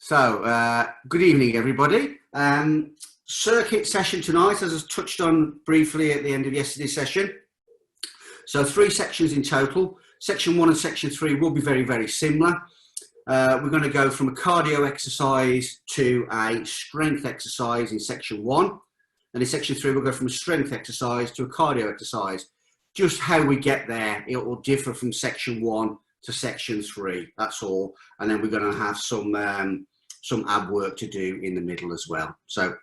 Good evening, everybody. Circuit session tonight, as I touched on briefly at the end of yesterday's session. So 3 sections in total. Section 1 and section 3 will be very, very similar. We're going to go from a cardio exercise to a strength exercise in section 1. And in section 3, we'll go from a strength exercise to a cardio exercise. Just how we get there, it will differ from section 1 to section 3, that's all. And then we're going to have some ab work to do in the middle as well. So,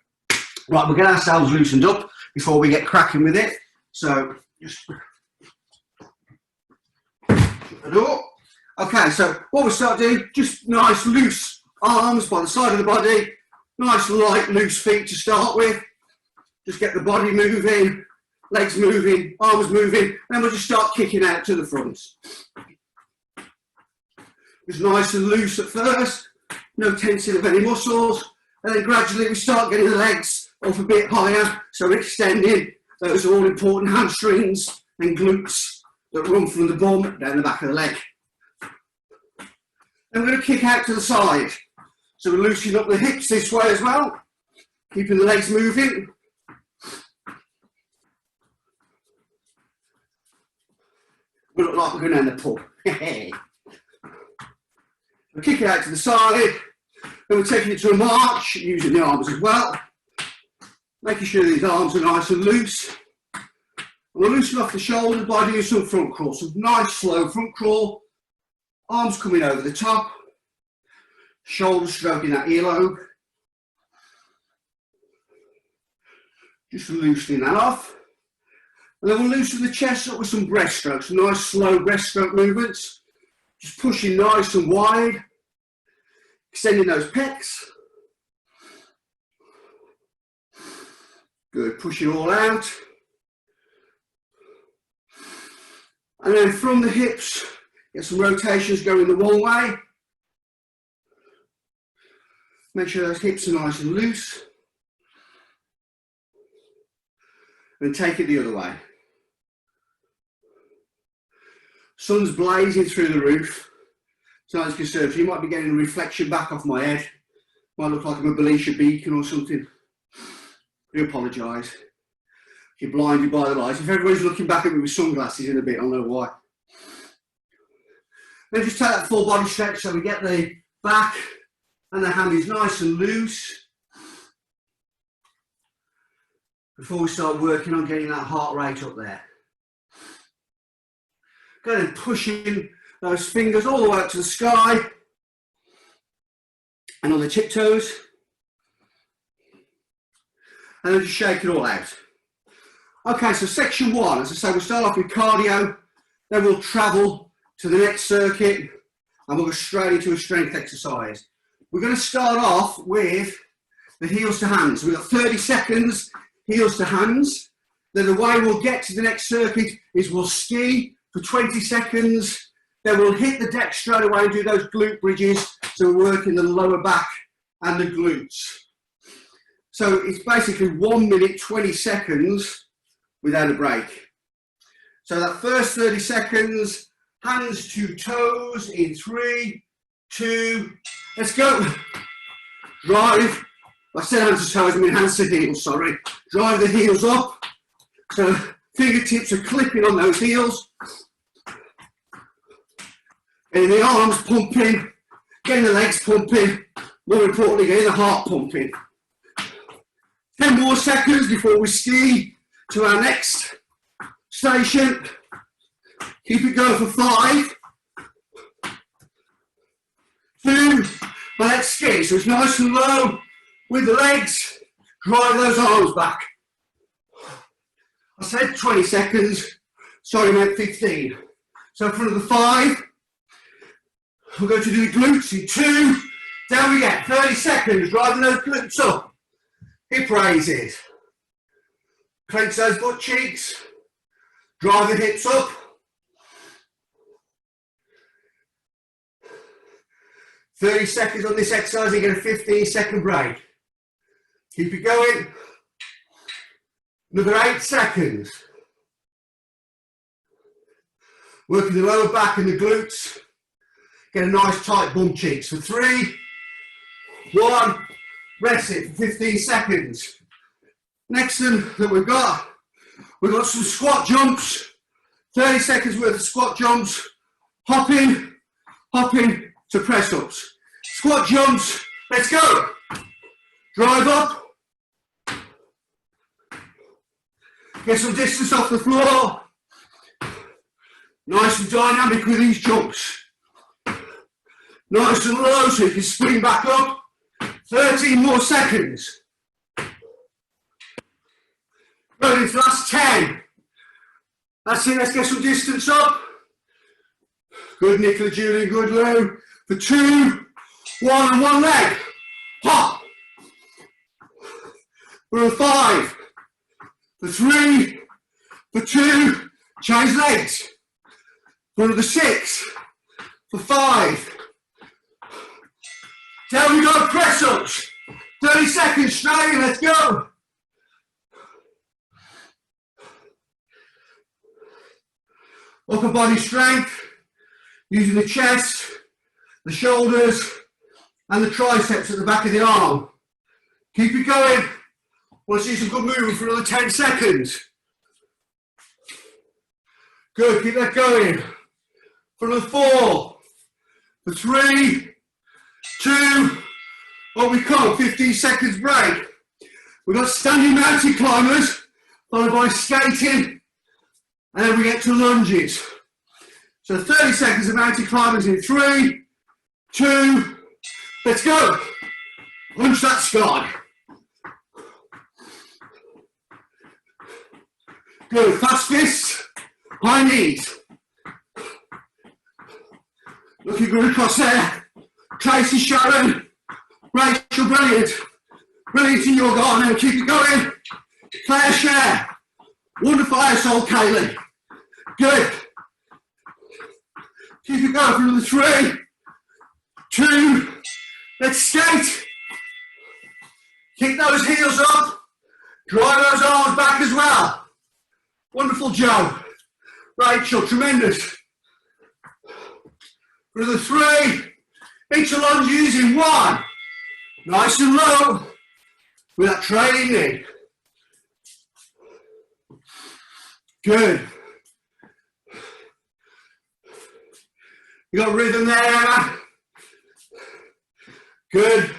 right, we'll get ourselves loosened up before we get cracking with it. So, just shut the door. Okay, so what we'll start doing, just nice loose arms by the side of the body, nice light loose feet to start with. Just get the body moving, legs moving, arms moving, and then we'll just start kicking out to the front. Just nice and loose at first, no tensing of any muscles, and then gradually we start getting the legs up a bit higher, so we're extending those all important hamstrings and glutes that run from the bum down the back of the leg. Then we're going to kick out to the side, so we're loosening up the hips this way as well, keeping the legs moving. We look like we're going down the pub. We're kicking out to the side, then we're taking it to a march, using the arms as well. Making sure these arms are nice and loose. We'll loosen off the shoulders by doing some front crawl. Some nice slow front crawl. Arms coming over the top. Shoulders stroking that earlobe. Just loosening that off. And then we'll loosen the chest up with some breaststrokes. Some nice slow breaststroke movements. Just pushing nice and wide, extending those pecs. Good, push it all out. And then from the hips, get some rotations going the one way. Make sure those hips are nice and loose. And take it the other way. Sun's blazing through the roof. It's nice conservative. You might be getting a reflection back off my head. Might look like I'm a Belisha beacon or something. I do apologise. If you're blinded by the lights. If everybody's looking back at me with sunglasses in a bit, I'll know why. Then just take that full body stretch so we get the back and the hands nice and loose. Before we start working on getting that heart rate up there. Go ahead and pushing those fingers all the way up to the sky and on the tiptoes. And then just shake it all out. Okay, so section 1, as I say, we'll start off with cardio, then we'll travel to the next circuit and we'll go straight into a strength exercise. We're going to start off with the heels to hands. We've got 30 seconds, heels to hands. Then the way we'll get to the next circuit is we'll ski for 20 seconds, then we'll hit the deck straight away and do those glute bridges, so we're working the lower back and the glutes. So it's basically 1 minute, 20 seconds without a break. So that first 30 seconds, hands to toes in 3, 2, let's go. Drive, I said hands to toes, I mean hands to heels, sorry. Drive the heels up, so fingertips are clipping on those heels. Getting the arms pumping, getting the legs pumping, more importantly, getting the heart pumping. 10 more seconds before we ski to our next station. Keep it going for 5, 2, but let's ski. So it's nice and low with the legs. Drive those arms back. I said 20 seconds, sorry, I meant 15. So in front of the 5, we're going to do the glutes in 2, down we get, 30 seconds, driving those glutes up, hip raises, clench those butt cheeks, drive the hips up, 30 seconds on this exercise, you get a 15-second break, keep it going, another 8 seconds, working the lower back and the glutes. Get a nice tight bum cheeks for 3, 1, rest it for 15 seconds. Next thing that we've got some squat jumps, 30 seconds worth of squat jumps, hopping to press ups. Squat jumps, let's go. Drive up, get some distance off the floor. Nice and dynamic with these jumps. Nice and low so you can spring back up. 13 more seconds. Going into the last 10. That's it, let's get some distance up. Good Nicola, Julian, good Lou. For 2, 1 and 1 leg. Hop. For 5. For 3. For 2. Change legs. For another 6. For 5. Down we go, press ups. 30 seconds straight, let's go. Upper body strength, using the chest, the shoulders, and the triceps at the back of the arm. Keep it going. Want to see some good movement for another 10 seconds. Good, keep that going. For another 4, for 3, 2, up we come, 15 seconds break. We've got standing mountain climbers, followed by skating, and then we get to lunges. So 30 seconds of mountain climbers in 3, 2, let's go. Punch that sky. Good, fast fists, high knees. Looking good across there. Tracy, Sharon, Rachel, brilliant. Brilliant in your garden, keep it going. Claire, Cher. Wonderful household, Kaylee. Good. Keep it going for another 3, 2, let's skate. Keep those heels up. Drive those arms back as well. Wonderful, Joe. Rachel, tremendous. For another 3, into lunges in 1. Nice and low with that trailing knee. Good. You got rhythm there, Emma. Good.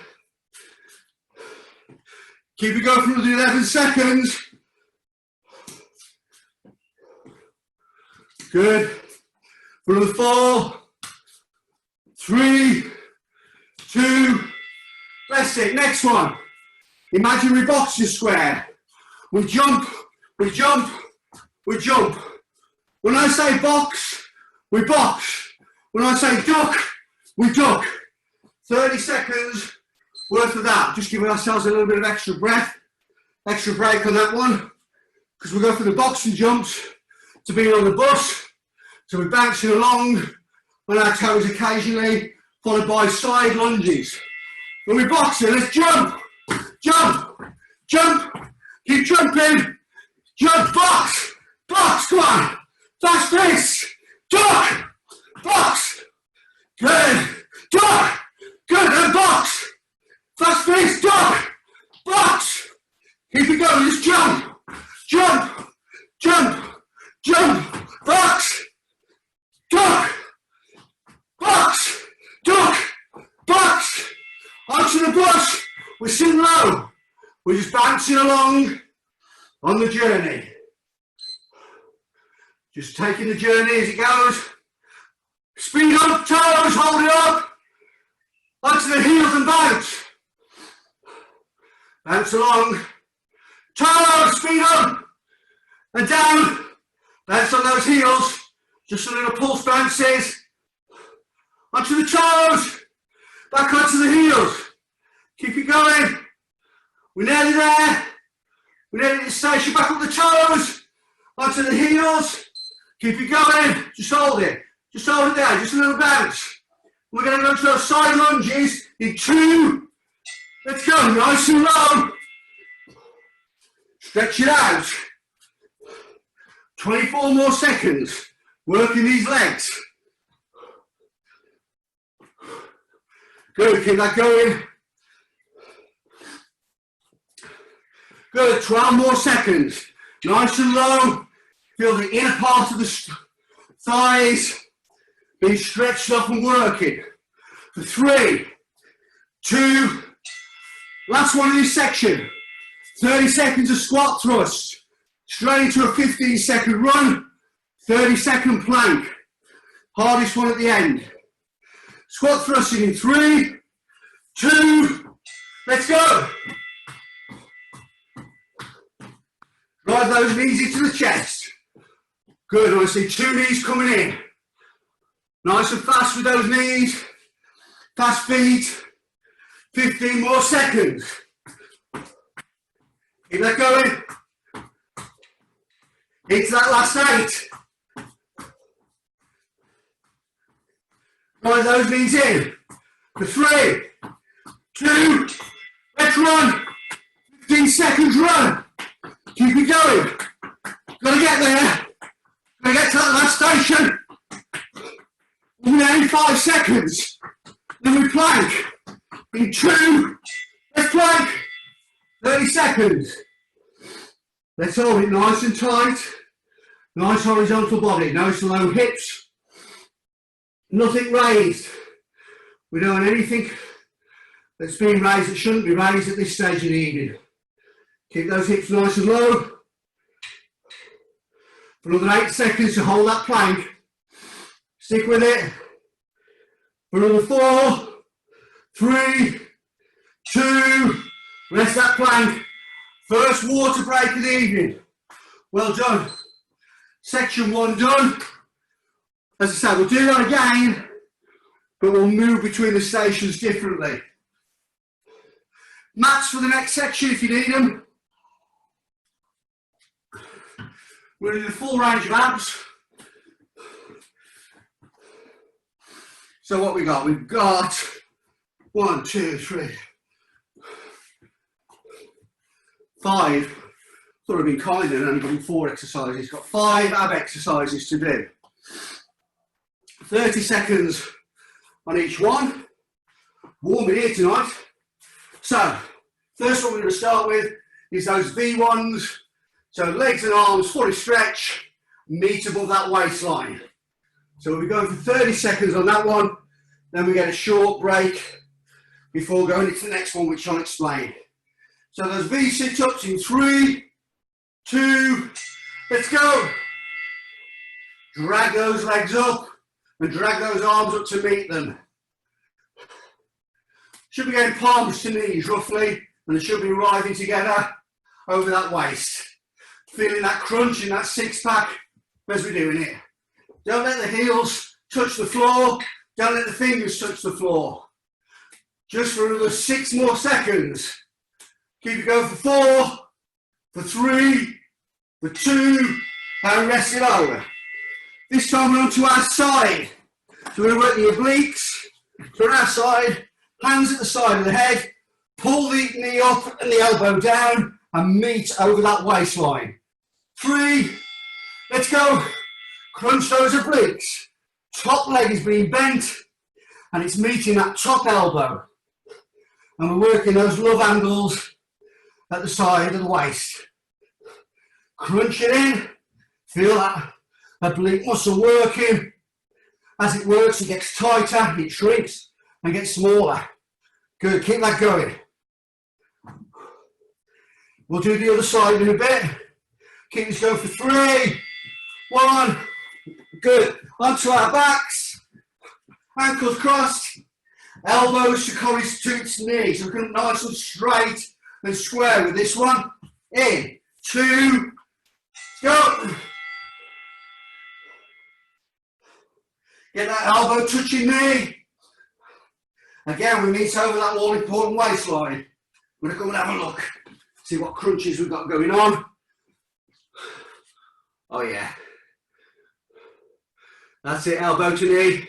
Keep it going for another 11 seconds. Good. For another 4, 3, 2, that's it. Next one. Imaginary boxing square. We jump, we jump, we jump. When I say box, we box. When I say duck, we duck. 30 seconds worth of that. Just giving ourselves a little bit of extra breath, extra break on that one. Because we go from the boxing jumps to being on the bus. So we're bouncing along on our toes occasionally, followed by side lunges. When we're boxing, let's jump, jump, jump, keep jumping, jump, box, box, come on, fast pace, duck, box, good, duck, good, and box, fast pace, duck, box, keep it going, just jump, jump, jump, jump, box, duck, box, duck, box, onto the bus, we're sitting low, we're just bouncing along on the journey. Just taking the journey as it goes. Speed up, toes, hold it up, onto the heels and bounce. Bounce along, toes, speed up, and down, bounce on those heels, just a little pulse bounces, onto the toes, back onto the heels, keep it going, we're nearly there, we're nearly at the station, back up the toes, onto the heels, keep it going, just hold it there, just a little bounce. We're going to go to those side lunges in 2, let's go, nice and low, stretch it out, 24 more seconds, working these legs. Good, keep that going. Good, 12 more seconds. Nice and low. Feel the inner part of the thighs being stretched up and working. For 3, 2, last one in this section. 30 seconds of squat thrust. Straight into a 15-second run. 30-second plank. Hardest one at the end. Squat thrusting in 3, 2, let's go. Drive those knees into the chest. Good, I see 2 knees coming in. Nice and fast with those knees. Fast feet. 15 more seconds. Keep that going. Into that last 8. Drive those knees in. For 3, 2, let's run. 15 seconds run. Keep it going. Gotta get there. Gotta get to that last station. We're there in 5 seconds. Then we plank. In 2, let's plank. 30 seconds. Let's hold it nice and tight. Nice horizontal body. Nice and low hips. Nothing raised. We don't want anything that's being raised that shouldn't be raised at this stage of the evening. Keep those hips nice and low. For another 8 seconds to hold that plank. Stick with it. For another 4, 3, 2, rest that plank. First water break of the evening. Well done. Section 1 done. As I said, we'll do that again, but we'll move between the stations differently. Mats for the next section if you need them. We're going to do the full range of abs. So what we got? We've got 1, 2, 3, 5. Thought I'd been kind and only done 4 exercises. Got 5 ab exercises to do. 30 seconds on each one. Warming here tonight. So, first one we're going to start with is those V1s. So legs and arms fully stretch, meet above that waistline. So we'll be going for 30 seconds on that one. Then we get a short break before going into the next one, which I'll explain. So those V sit-ups in 3, 2, let's go. Drag those legs up and drag those arms up to meet them. Should be going palms to knees roughly, and they should be arriving together over that waist. Feeling that crunch in that 6-pack as we're doing it. Don't let the heels touch the floor. Don't let the fingers touch the floor. Just for another 6 more seconds. Keep it going for 4, for 3, for 2, and rest it over. This time we're on to our side. So we're going to work the obliques. So on our side, hands at the side of the head, pull the knee up and the elbow down and meet over that waistline. 3, let's go. Crunch those obliques. Top leg is being bent and it's meeting that top elbow. And we're working those love angles at the side of the waist. Crunch it in. Feel that oblique muscle working. As it works, it gets tighter, it shrinks and gets smaller. Good, keep that going. We'll do the other side in a bit. Keep this going for 3, 1, good. Onto our backs, ankles crossed, elbows to its knees. So we're going nice and straight and square with this one. In, 2, go. Get that elbow touching knee. Again, we meet over that all important waistline. We're going to come and have a look. See what crunches we've got going on. Oh yeah. That's it, elbow to knee.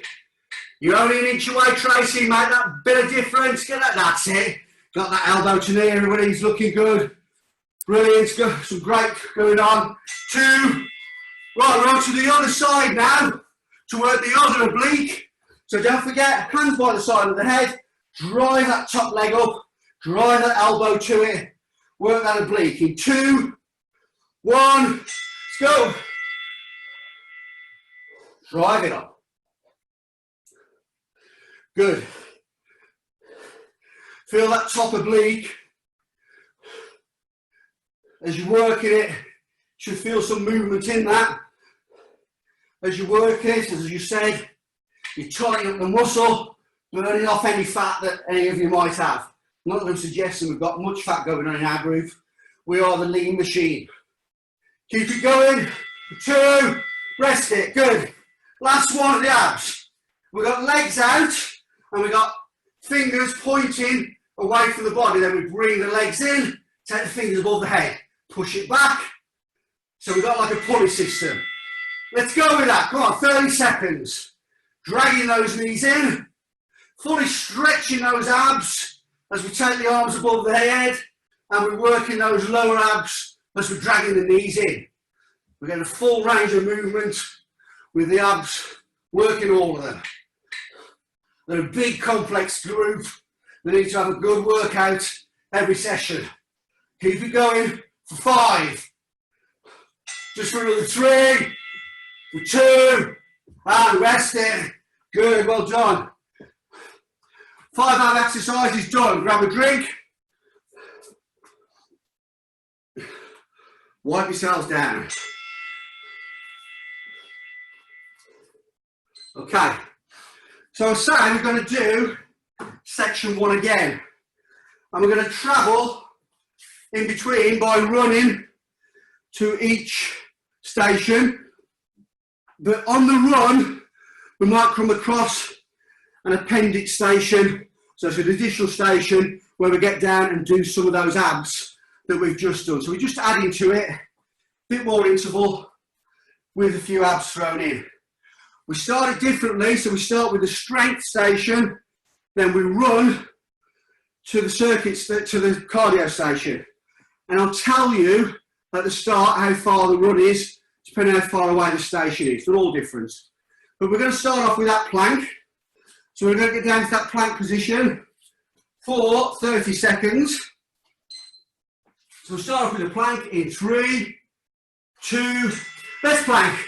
You're only an inch away, Tracy, make that bit of difference. Get that, that's it. Got that elbow to knee, everybody's looking good. Brilliant, some great going on. 2. Right, we're on to the other side now to work the other oblique. So don't forget, hands by the side of the head, drive that top leg up, drive that elbow to it. work that oblique in 2, 1, let's go. Drive it up. Good. Feel that top oblique. As you're working it, you should feel some movement in that. As you work it, as you said, you're tightening up the muscle, burning off any fat that any of you might have. Not that I'm suggesting we've got much fat going on in our group. We are the lean machine. Keep it going. 2, rest it, good. Last one of the abs. We've got legs out and we've got fingers pointing away from the body. Then we bring the legs in, take the fingers above the head, push it back. So we've got like a pulley system. Let's go with that. Come on, 30 seconds. Dragging those knees in, fully stretching those abs as we take the arms above the head and we're working those lower abs as we're dragging the knees in. We're getting a full range of movement with the abs, working all of them. They're a big complex group. They need to have a good workout every session. Keep it going for 5. Just for another 3, for 2, and rest it. Good, well done. 5 ab exercises done. Grab a drink. Wipe yourselves down. Okay, so I'm saying we're going to do section 1 again. And we're going to travel in between by running to each station. But on the run, we might come across an appendix station. So it's an additional station where we get down and do some of those abs that we've just done. So we're just adding to it, a bit more interval with a few abs thrown in. We start it differently, so we start with the strength station, then we run to the circuits, to the cardio station. And I'll tell you at the start how far the run is, depending on how far away the station is. They're all different. But we're going to start off with that plank. So we're going to get down to that plank position for 30 seconds. So we'll start off with the plank in 3, 2, let's plank.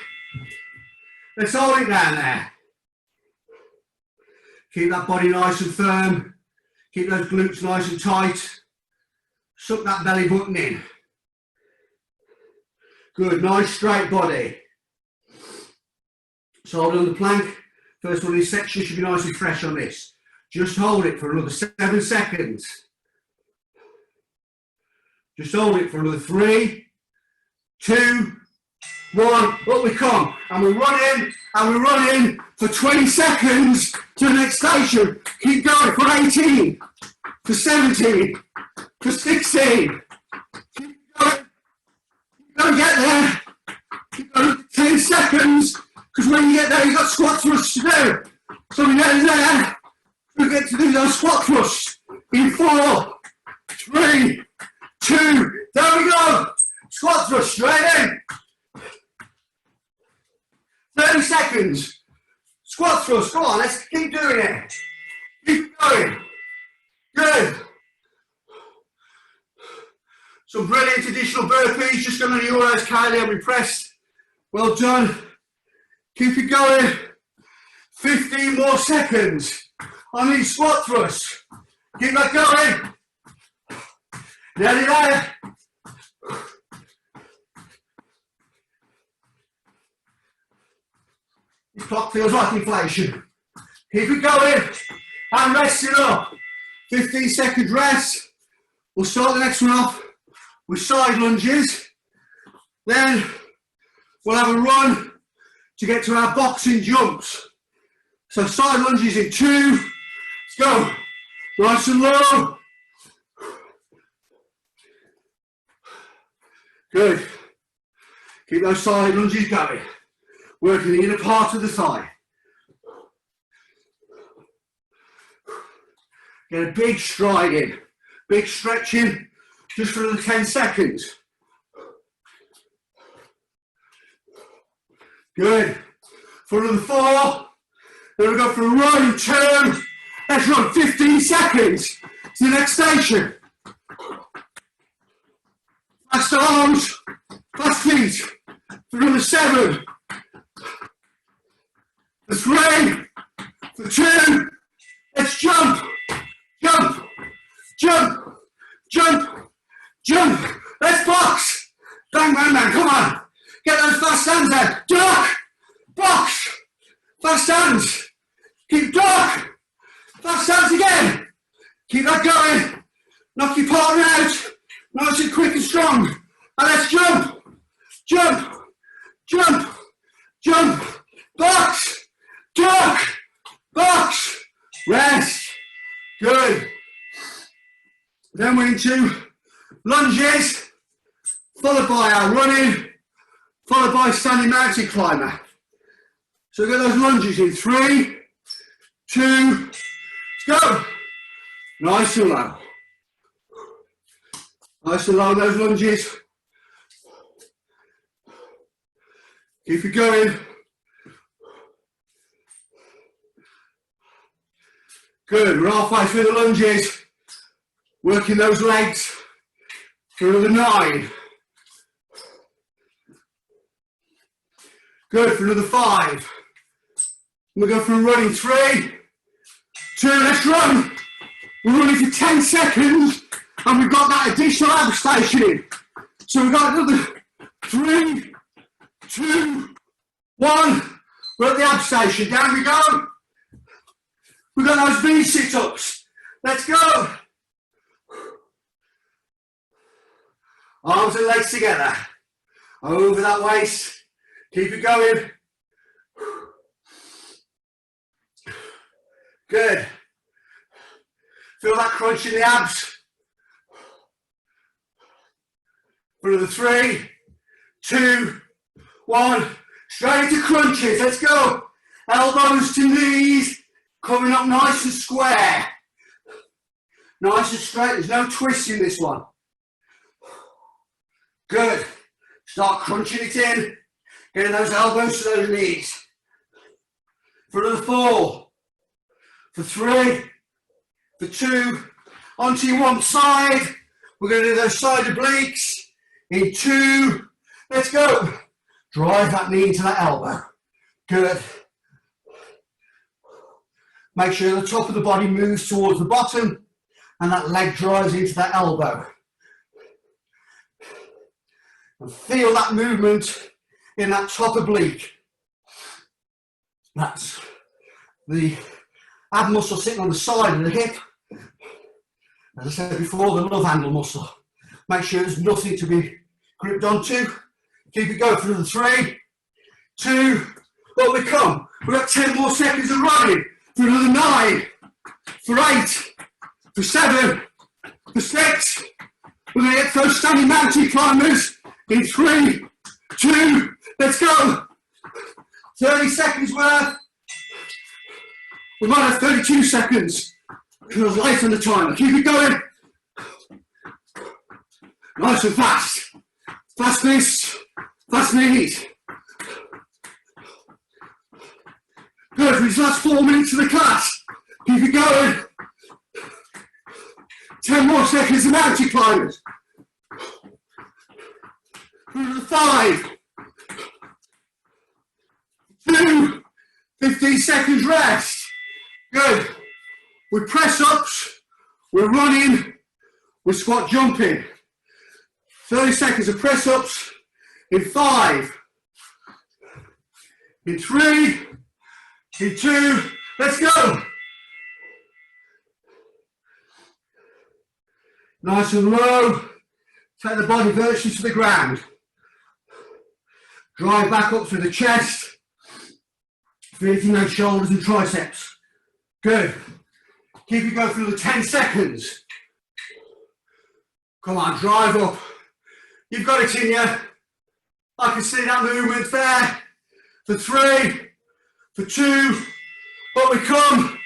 Let's hold it down there. Keep that body nice and firm. Keep those glutes nice and tight. Suck that belly button in. Good, nice straight body. So hold on the plank. First one of these sections should be nice and fresh on this. Just hold it for another 7 seconds. Just hold it for another 3, 2, 1, up we come, and we're running for 20 seconds to the next station. Keep going for 18, for 17, for 16. Keep going. You've got to get there. Keep going 10 seconds, because when you get there, you've got squat thrusts to do. So we get there, we get to do those squat thrusts in 4, 3, 2, there we go. Squat thrust straight in. 30 seconds. Squat thrust, come on, let's keep doing it. Keep going. Good. Some brilliant additional burpees, just going on yours, Kylie, I'm impressed. Well done. Keep it going. 15 more seconds on these squat thrusts. Keep that going. Nearly there. This clock feels like inflation. Keep it going and rest it up. 15 seconds rest. We'll start the next one off with side lunges. Then we'll have a run to get to our boxing jumps. So side lunges in 2. Let's go. Nice and low. Good. Keep those side lunges going. Working the inner part of the thigh. Get a big stride in. Big stretching, just for another 10 seconds. Good. For another 4. Then we go for a run in 2. Let's run 15 seconds to the next station. fast arms, fast feet, for another 7, for 3, for 2, let's jump, jump, jump, jump, jump, let's box, bang, bang, bang, come on, get those fast hands there, duck, box, fast hands, keep duck, fast hands again, keep that going, knock your partner out, nice and quick and strong, and let's jump, jump, jump, jump, box, duck, box, rest, good. Then we're into lunges, followed by our running, followed by standing mountain climber. So we've got those lunges in 3, 2, let's go. Nice and low. Nice and low, those lunges. Keep it going. Good, we're halfway through the lunges. Working those legs for another 9. Good, for another 5. We'll go for a running 3, 2, let's run. We're running for 10 seconds and we've got that additional ab station in. So we've got another 3, 2, 1. We're at the ab station, down we go. We've got those V sit-ups. Let's go. Arms and legs together. Over that waist. Keep it going. Good. Feel that crunch in the abs. For another 3, 2, 1. Straight into crunches. Let's go. Elbows to knees. Coming up nice and square. Nice and straight. There's no twist in this one. Good. Start crunching it in. Getting those elbows to those knees. For another 4. For 3. For 2. Onto your one side. We're going to do those side obliques. In 2. Let's go. Drive that knee into that elbow. Good. Make sure the top of the body moves towards the bottom and that leg drives into that elbow. And feel that movement in that top oblique. That's the ab muscle sitting on the side of the hip. As I said before, the love handle muscle. Make sure there's nothing to be gripped onto. Keep it going for another 3, 2, up we come. We've got 10 more seconds of running. For another 9, for 8, for 7, for 6. We're going to get those standing mountain climbers in 3, 2, let's go. 30 seconds worth. We might have 32 seconds because I was late on the timer. Keep it going. Nice and fast. Fast knees, fast knees. Good, for these last 4 minutes of the class. Keep it going. 10 more seconds of mountain climbers. 5, 2, 15 seconds rest. Good. With press ups, we're running, we're squat jumping. 30 seconds of press ups in 5, in 3, in 2, let's go. Nice and low. Take the body virtually to the ground. Drive back up through the chest. Feeling those shoulders and triceps. Good. Keep it going for another 10 seconds. Come on, drive up. You've got it in you. I can see that movement there. For 3, for 2, up we come.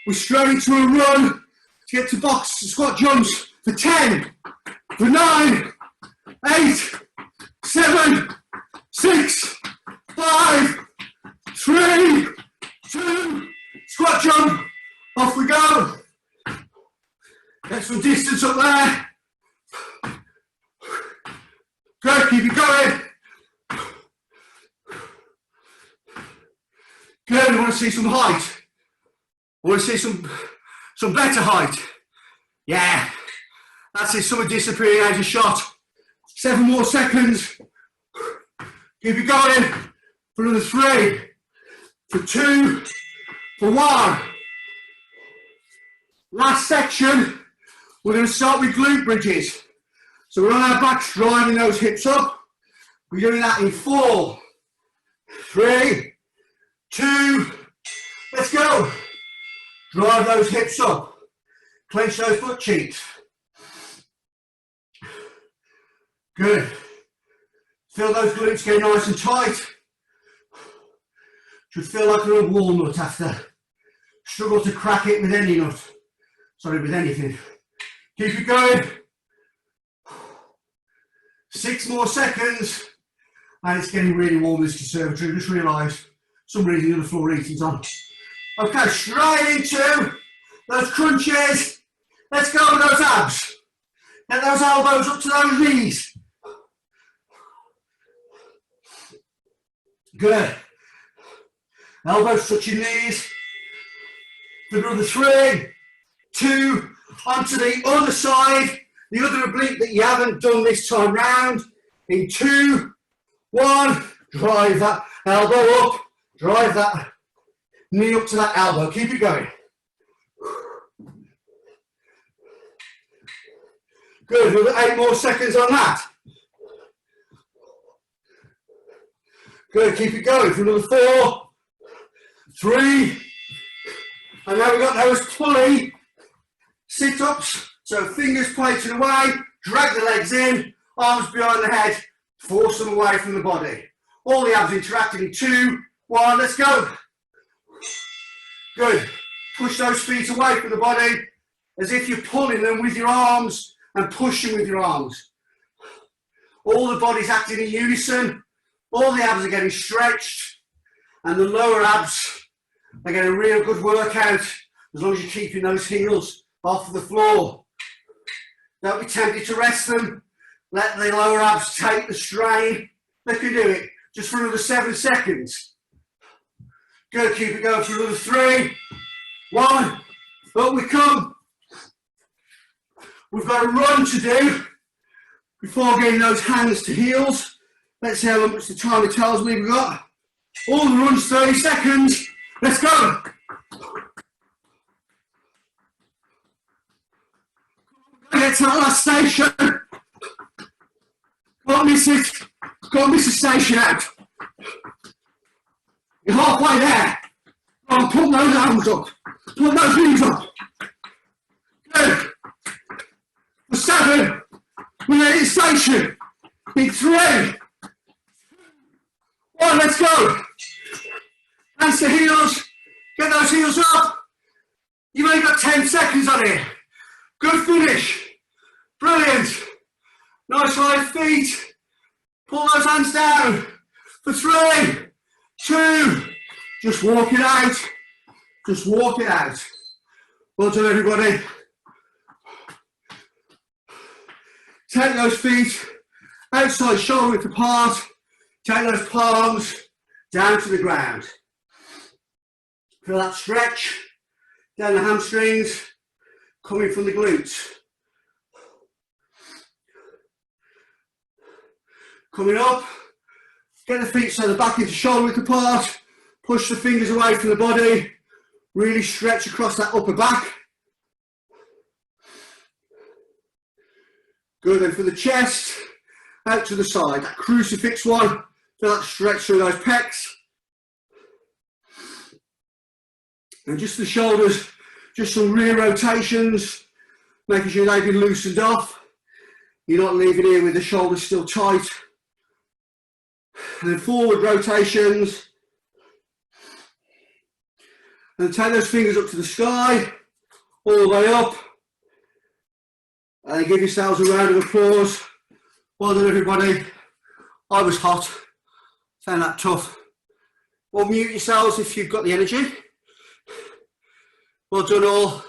We're straight into a run to get to box squat jumps. For 10, for 9, 8, 7, 6, 5, 3, 2, squat jump. Off we go. Get some distance up there. keep it going. Good, I want to see some height. I want to see some better height. Yeah, that's it, some disappearing out of shot. 7 more seconds. Keep it going for another 3, for 2, for 1. Last section, we're going to start with glute bridges. So we're on our backs, driving those hips up. We're doing that in 4, 3, 2, let's go. Drive those hips up. Clench those butt cheeks. Good. Feel those glutes get nice and tight. Should feel like you're a walnut after. Struggle to crack it with any nut. Sorry, with anything. Keep it going. 6 more seconds. And it's getting really warm, this conservatory. Just realised some reason the other floor heating's on. Okay, straight into those crunches. Let's go with those abs. Get those elbows up to those knees. Good. Elbows touching knees. For another 3, 2, onto the other side. The other oblique that you haven't done this time round. In 2, 1. Drive that elbow up. Drive that knee up to that elbow. Keep it going. Good. Another 8 more seconds on that. Good. Keep it going for another 4, 3. And now we've got those pulley sit-ups. So fingers pointing away. Drag the legs in. Arms behind the head. Force them away from the body. All the abs interacting in 2, 1. Let's go. Good. Push those feet away from the body as if you're pulling them with your arms and pushing with your arms. All the body's acting in unison. All the abs are getting stretched and the lower abs are getting a real good workout as long as you're keeping those heels off the floor. Don't be tempted to rest them. Let the lower abs take the strain. They can do it just for another 7 seconds. Good, keep it going for another 3, 1, up we come. We've got a run to do before getting those hands to heels. Let's see how much the timer tells me we've got. All the runs 30 seconds. Let's go. Get to that last station. Can't miss it. Can't miss the station out. You're halfway there. Go on, put those arms up. Put those knees up. Good. For 7, we're at the station. In 3, 1, let's go. Hands to heels. Get those heels up. You've only got 10 seconds on it. Good finish. Brilliant. Nice light feet. Pull those hands down. For 3, 2, just walk it out. Just walk it out. Well done, everybody. Take those feet outside shoulder width apart. Take those palms down to the ground. Feel that stretch down the hamstrings coming from the glutes. Coming up, get the feet so the back into shoulder width apart. Push the fingers away from the body. Really stretch across that upper back. Good, then for the chest, out to the side, that crucifix one. Feel that stretch through those pecs. And just the shoulders, just some rear rotations, making sure they've been loosened off. You're not leaving here with the shoulders still tight. And then forward rotations. And take those fingers up to the sky, all the way up. And give yourselves a round of applause. Well done, everybody. I was hot, found that tough. Well, mute yourselves if you've got the energy. Well done all.